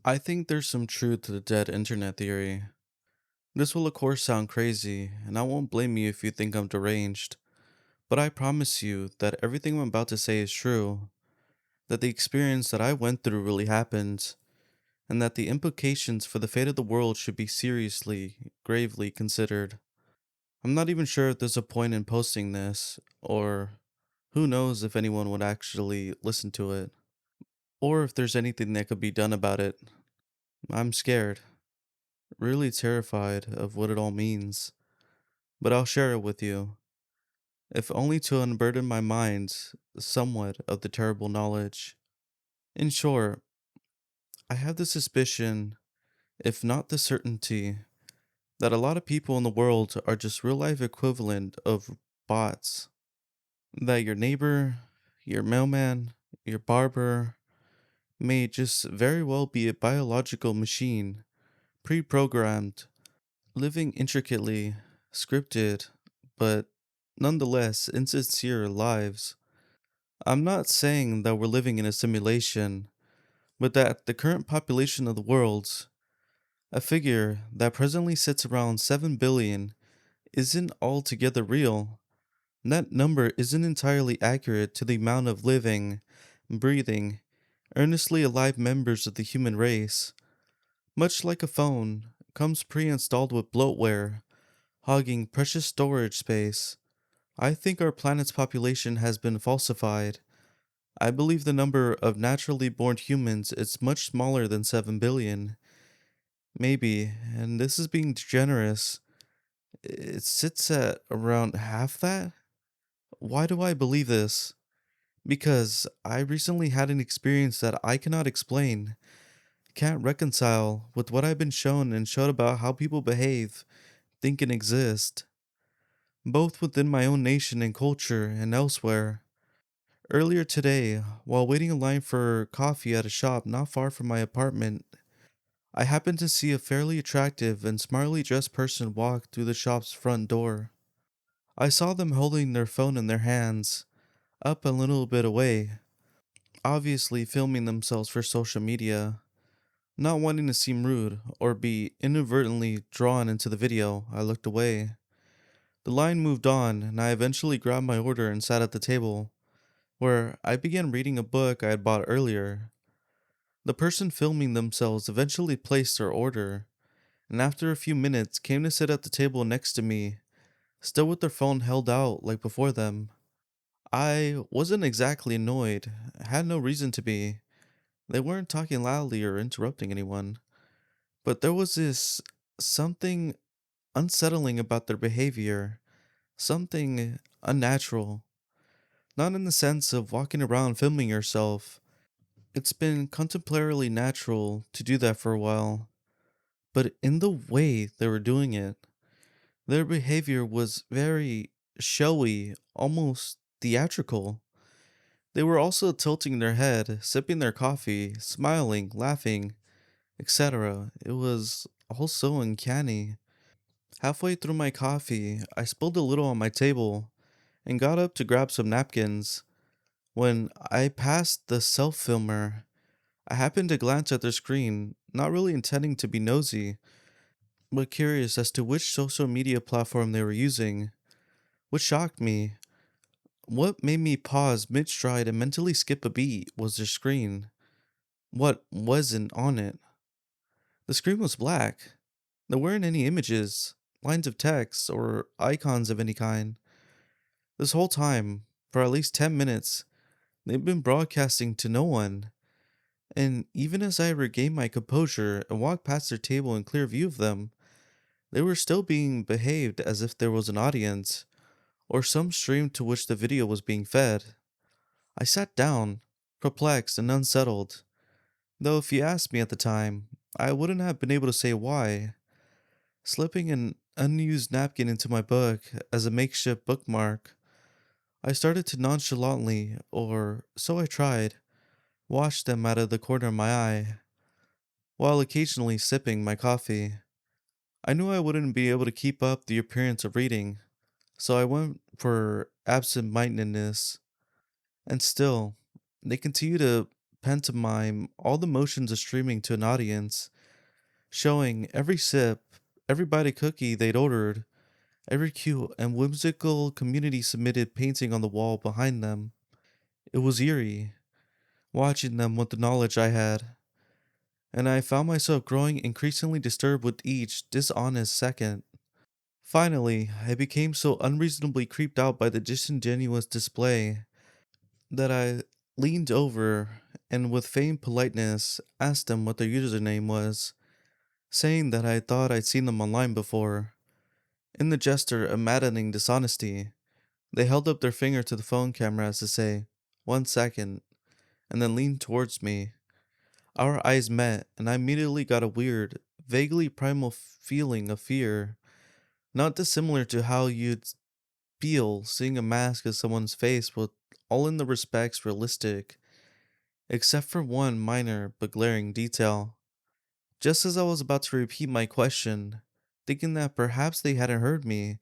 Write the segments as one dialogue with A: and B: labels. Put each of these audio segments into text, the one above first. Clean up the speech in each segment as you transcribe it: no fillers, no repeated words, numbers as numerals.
A: I think there's some truth to the dead internet theory. This will, of course, sound crazy, and I won't blame you if you think I'm deranged, but I promise you that everything I'm about to say is true, that the experience that I went through really happened, and that the implications for the fate of the world should be seriously, gravely considered. I'm not even sure if there's a point in posting this, or who knows if anyone would actually listen to it, or if there's anything that could be done about it. I'm scared, really terrified of what it all means, but I'll share it with you, if only to unburden my mind somewhat of the terrible knowledge. In short, I have the suspicion, if not the certainty, that a lot of people in the world are just real life equivalent of bots. That your neighbor, your mailman, your barber may just very well be a biological machine, pre programmed, living intricately, scripted, but nonetheless insincere lives. I'm not saying that we're living in a simulation, but that the current population of the world, a figure that presently sits around 7 billion, isn't altogether real. That number isn't entirely accurate to the amount of living, breathing, earnestly alive members of the human race. Much like a phone, comes pre-installed with bloatware, hogging precious storage space. I think our planet's population has been falsified. I believe the number of naturally born humans is much smaller than 7 billion. Maybe, and this is being generous, it sits at around half that? Why do I believe this? Because I recently had an experience that I cannot explain, can't reconcile with what I've been shown and showed about how people behave, think, and exist, both within my own nation and culture and elsewhere. Earlier today, while waiting in line for coffee at a shop not far from my apartment, I happened to see a fairly attractive and smartly dressed person walk through the shop's front door. I saw them holding their phone in their hands, up a little bit away, obviously filming themselves for social media. Not wanting to seem rude or be inadvertently drawn into the video, I looked away. The line moved on, and I eventually grabbed my order and sat at the table, where I began reading a book I had bought earlier. The person filming themselves eventually placed their order, and after a few minutes came to sit at the table next to me, still with their phone held out like before them. I wasn't exactly annoyed, had no reason to be. They weren't talking loudly or interrupting anyone, but there was this something unsettling about their behavior, something unnatural. Not in the sense of walking around filming yourself. It's been contemplatively natural to do that for a while, but in the way they were doing it, their behavior was very showy, almost theatrical. They were also tilting their head, sipping their coffee, smiling, laughing, etc. It was all so uncanny. Halfway through my coffee, I spilled a little on my table and got up to grab some napkins. When I passed the self filmer, I happened to glance at their screen, not really intending to be nosy, but curious as to which social media platform they were using. What shocked me, what made me pause mid stride and mentally skip a beat, was their screen. What wasn't on it? The screen was black. There weren't any images, lines of text, or icons of any kind. This whole time, for at least 10 minutes, they've been broadcasting to no one. And even as I regained my composure and walked past their table in clear view of them, they were still being behaved as if there was an audience, or some stream to which the video was being fed. I sat down, perplexed and unsettled, though if you asked me at the time, I wouldn't have been able to say why. Slipping an unused napkin into my book as a makeshift bookmark, I started to nonchalantly, or so I tried, wash them out of the corner of my eye, while occasionally sipping my coffee. I knew I wouldn't be able to keep up the appearance of reading, so I went for absent mindedness, and still, they continued to pantomime all the motions of streaming to an audience, showing every sip, every bite of cookie they'd ordered, every cute and whimsical community submitted painting on the wall behind them. It was eerie, watching them with the knowledge I had, and I found myself growing increasingly disturbed with each dishonest second. Finally, I became so unreasonably creeped out by the disingenuous display that I leaned over and, with feigned politeness, asked them what their username was, saying that I thought I'd seen them online before. In the gesture of maddening dishonesty, they held up their finger to the phone camera as to say, "1 second," and then leaned towards me. Our eyes met, and I immediately got a weird, vaguely primal feeling of fear, not dissimilar to how you'd feel seeing a mask of someone's face with all in the respects realistic, except for one minor but glaring detail. Just as I was about to repeat my question, thinking that perhaps they hadn't heard me,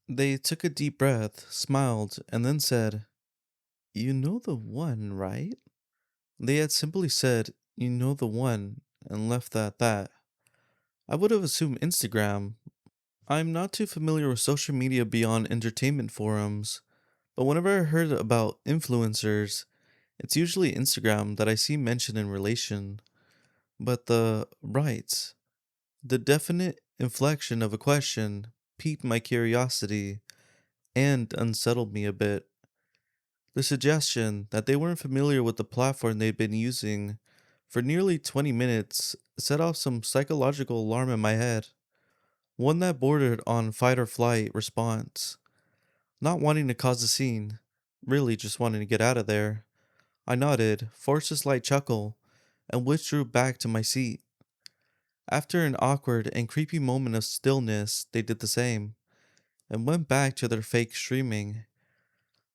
A: they took a deep breath, smiled, and then said, "You know the one, right?" They had simply said, "You know the one," and left at that. I would have assumed Instagram. I'm not too familiar with social media beyond entertainment forums, but whenever I heard about influencers, it's usually Instagram that I see mentioned in relation. But the right, the definite inflection of a question piqued my curiosity and unsettled me a bit. The suggestion that they weren't familiar with the platform they'd been using for nearly 20 minutes set off some psychological alarm in my head, one that bordered on fight or flight response. Not wanting to cause a scene, really just wanting to get out of there, I nodded, forced a slight chuckle, and withdrew back to my seat. After an awkward and creepy moment of stillness, they did the same, and went back to their fake streaming.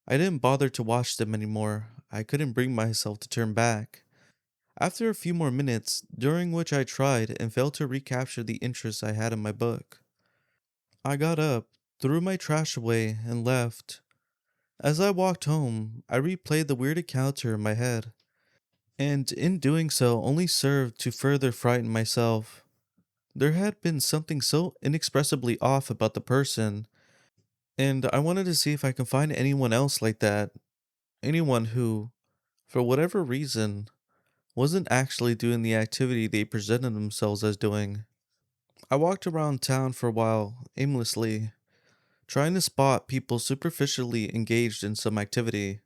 A: I didn't bother to watch them anymore. I couldn't bring myself to turn back. After a few more minutes, during which I tried and failed to recapture the interest I had in my book, I got up, threw my trash away, and left. As I walked home, I replayed the weird encounter in my head, and in doing so only served to further frighten myself. There had been something so inexpressibly off about the person, and I wanted to see if I could find anyone else like that. Anyone who, for whatever reason, wasn't actually doing the activity they presented themselves as doing. I walked around town for a while, aimlessly, trying to spot people superficially engaged in some activity.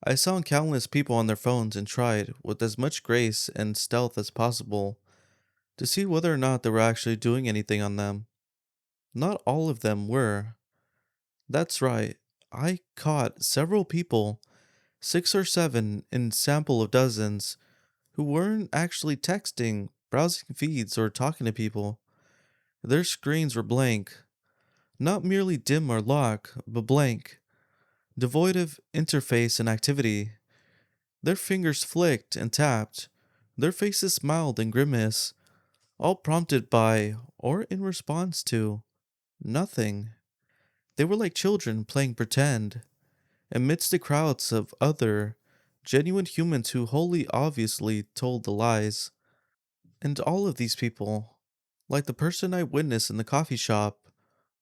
A: I saw countless people on their phones and tried, with as much grace and stealth as possible, to see whether or not they were actually doing anything on them. Not all of them were. That's right, I caught several people, 6 or 7 in sample of dozens, who weren't actually texting, browsing feeds, or talking to people. Their screens were blank, not merely dim or locked, but blank, devoid of interface and activity. Their fingers flicked and tapped, their faces smiled and grimaced, all prompted by, or in response to, nothing. They were like children playing pretend, amidst the crowds of other, genuine humans who wholly obviously told the lies. And all of these people, like the person I witnessed in the coffee shop,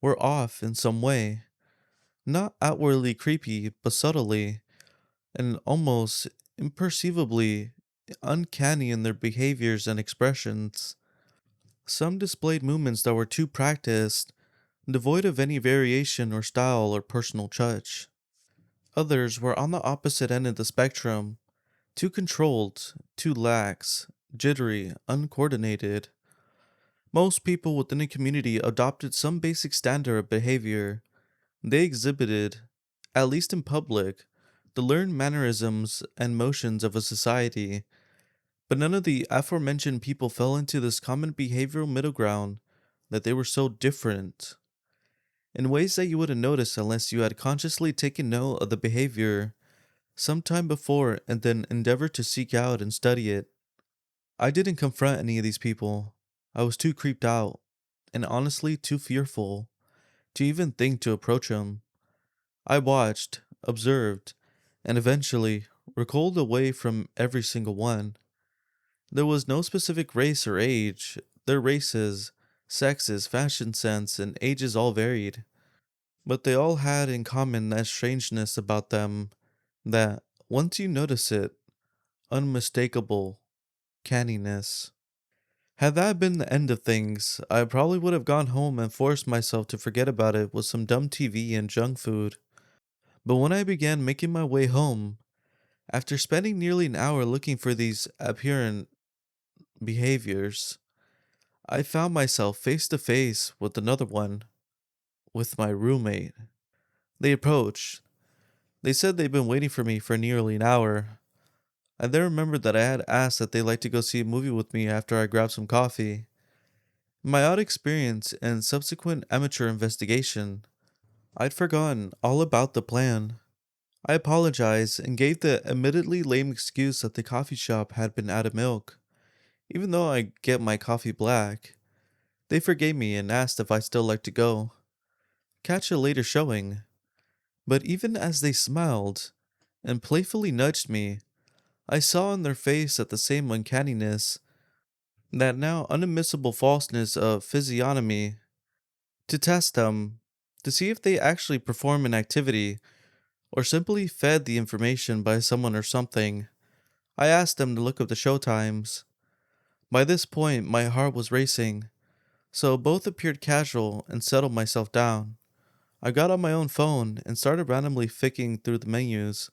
A: were off in some way. Not outwardly creepy, but subtly, and almost imperceivably uncanny in their behaviors and expressions. Some displayed movements that were too practiced, devoid of any variation or style or personal touch. Others were on the opposite end of the spectrum, too controlled, too lax, jittery, uncoordinated. Most people within a community adopted some basic standard of behavior. They exhibited, at least in public, the learned mannerisms and motions of a society, but none of the aforementioned people fell into this common behavioral middle ground that they were so different, in ways that you wouldn't notice unless you had consciously taken note of the behavior some time before and then endeavored to seek out and study it. I didn't confront any of these people. I was too creeped out, and honestly too fearful, to even think to approach them. I watched, observed, and eventually recoiled away from every single one. There was no specific race or age. Their races, sexes, fashion sense, and ages all varied. But they all had in common that strangeness about them that, once you notice it, unmistakable canniness. Had that been the end of things, I probably would have gone home and forced myself to forget about it with some dumb TV and junk food. But when I began making my way home, after spending nearly an hour looking for these apparent behaviors, I found myself face to face with another one, with my roommate. They approached. They said they'd been waiting for me for nearly an hour. I then remembered that I had asked that they like to go see a movie with me after I grabbed some coffee. In my odd experience and subsequent amateur investigation, I'd forgotten all about the plan. I apologized and gave the admittedly lame excuse that the coffee shop had been out of milk, even though I get my coffee black. They forgave me and asked if I still like to go. Catch a later showing. But even as they smiled and playfully nudged me, I saw in their face that the same uncanniness, that now unadmissible falseness of physiognomy. To test them, to see if they actually perform an activity or simply fed the information by someone or something, I asked them to look up the show times. By this point, my heart was racing, so both appeared casual and settled myself down. I got on my own phone and started randomly flicking through the menus.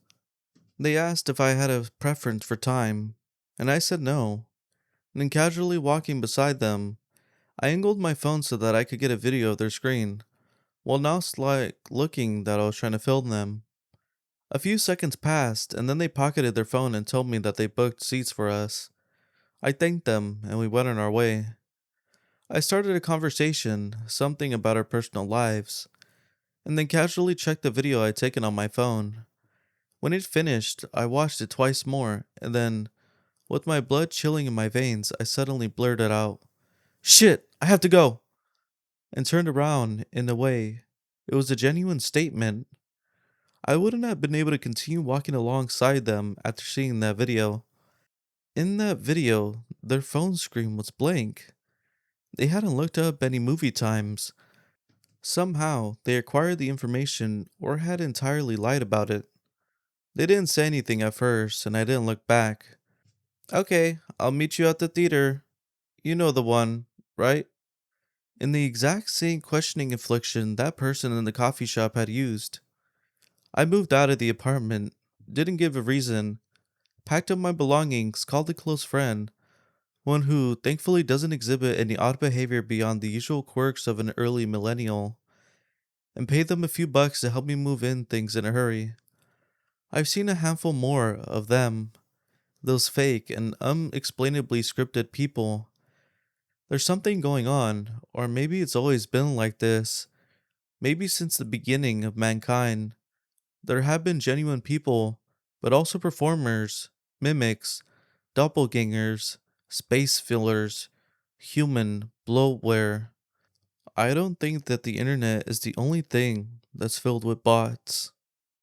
A: They asked if I had a preference for time, and I said no. Then casually walking beside them, I angled my phone so that I could get a video of their screen, while now looking that I was trying to film them. A few seconds passed, and then they pocketed their phone and told me that they booked seats for us. I thanked them, and we went on our way. I started a conversation, something about our personal lives, and then casually checked the video I'd taken on my phone. When it finished, I watched it twice more, and then, with my blood chilling in my veins, I suddenly blurted out, "Shit, I have to go!" and turned around in a way. It was a genuine statement. I wouldn't have been able to continue walking alongside them after seeing that video. In that video, their phone screen was blank. They hadn't looked up any movie times. Somehow, they acquired the information or had entirely lied about it. They didn't say anything at first, and I didn't look back. "Okay, I'll meet you at the theater. You know the one, right?" In the exact same questioning inflection that person in the coffee shop had used. I moved out of the apartment, didn't give a reason, packed up my belongings, called a close friend, one who thankfully doesn't exhibit any odd behavior beyond the usual quirks of an early millennial, and paid them a few bucks to help me move in things in a hurry. I've seen a handful more of them, those fake and unexplainably scripted people. There's something going on, or maybe it's always been like this. Maybe since the beginning of mankind, there have been genuine people, but also performers, mimics, doppelgangers, space fillers, human bloatware. I don't think that the internet is the only thing that's filled with bots.